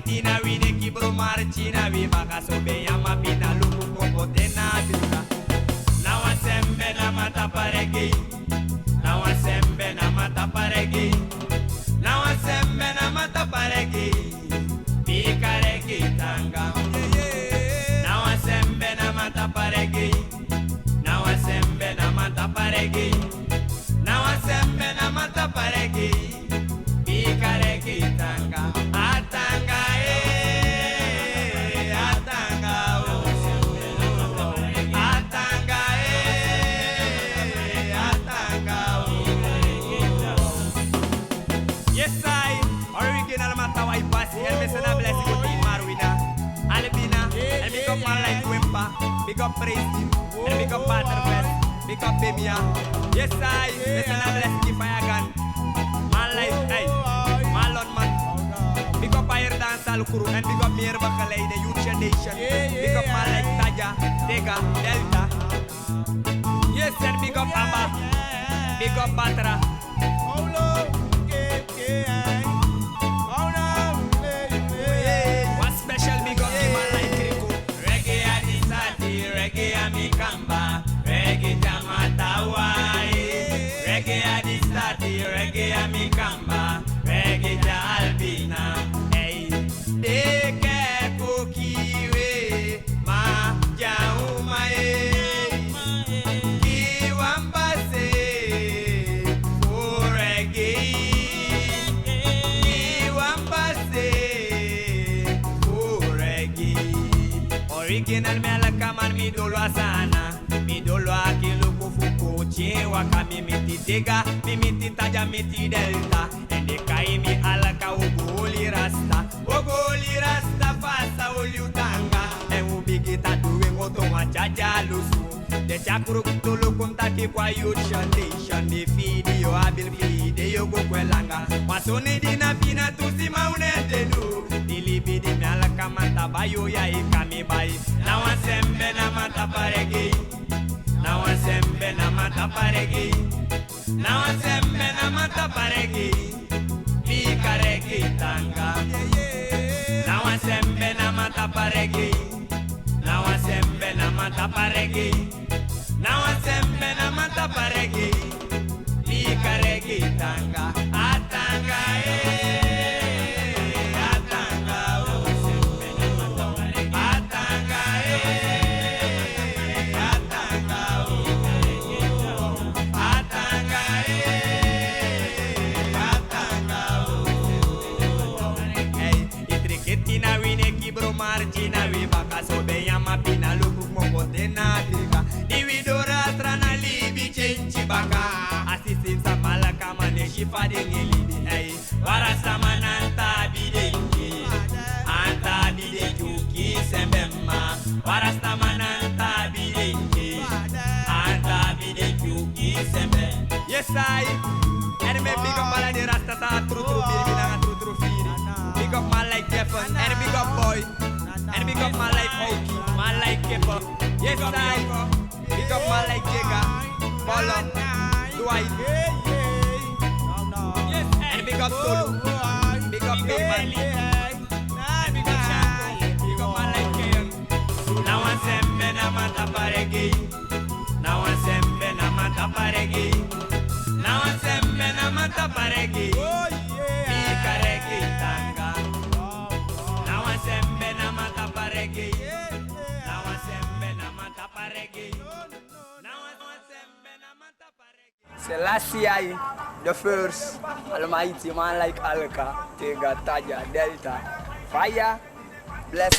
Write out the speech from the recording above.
Tina wine kibro marchina vi baka sobe yama pina luku kombo tena bisa. Na wasembe na mata paregi. Na wasembe na mata paregi. Na wasembe na mata paregi. Pikaregi tanga. Na wasembe na mata paregi. Na wasembe na mata paregi. Na wasembe na mata paregi. Pikaregi tanga. Atanga atanga atanga atanga. Yes I original mata wai pasi el mesana blessing ko team Marwina Albina and big up man like Wimpa, big up Praise and big up Butterfest, big up Bemia. Yes I mesana blessing Fayagan man like hey Malon man. Big up Fire Dancehall Crew and big up Mir Bakalay, the Youth Nation. Big up Malek, Taja, Tega, Delta. Yes, and big up Abba. Big up Batra. One special big up the man like Rico. Reggae Adisati, Reggae Amikamba, Reggae Jamatawai. Reggae Adisati, Reggae Amikamba, Reggae Albina. Deke kukiwe ma jaumae kiwambase foregi kiwambase foregi. Original melakaman midolwa sana midolwa kiluku fuku chewa kami mititega mimiti taja miti delta ende kaimi alaka ugoli rasta. Ogoli rasta pasa oliutanga e ubigita duwe ngoto wachaja lusu de chakuru kutulu kuntaki kwa Youth Nation de video abil video go kwelanga masoni dina pina tusima unetenu dilibi di malaka mata bayo ya ikami bai na wasembe na mata paregi na wasembe na mata paregi na wasembe na mata paregi pikaregi tanga. Na wasembe na mata paregi. Na wasembe na mata paregi. Na wasembe na mata paregi. Pikaregi tanga. Atanga atanga atanga atanga Tina wine kibro marchina vi baka sobe yama pina luku kombo tena bisa. Dividora strana libi chenchi baka asisim samala kama ne shifa dengeli ai warasa mananta bidenki anta bidenki sembemma warasa mananta bidenki anta bidenki sembe. Yes I and me big up mala de rasta ta true bilbina true firi. Big up man like Jeffon, and big up boy, and big up man like Oki, man like Kipper. Yes I big up man like Jega, Bolon, Dwight. Yes, and big up Tolu, big up Big Man, and big up Shanko, big up man like Kayan. Now I sembe na mata paregi, now I sembe na mata paregi, now I sembe na mata paregi. Pikaregi tanga. Now I sembe na mata paregi. Now I sembe na mata paregi. Now I sembe na mata paregi. Selassie I, the first Almighty man like Alka, Tega, Taja, Delta, Fire, bless.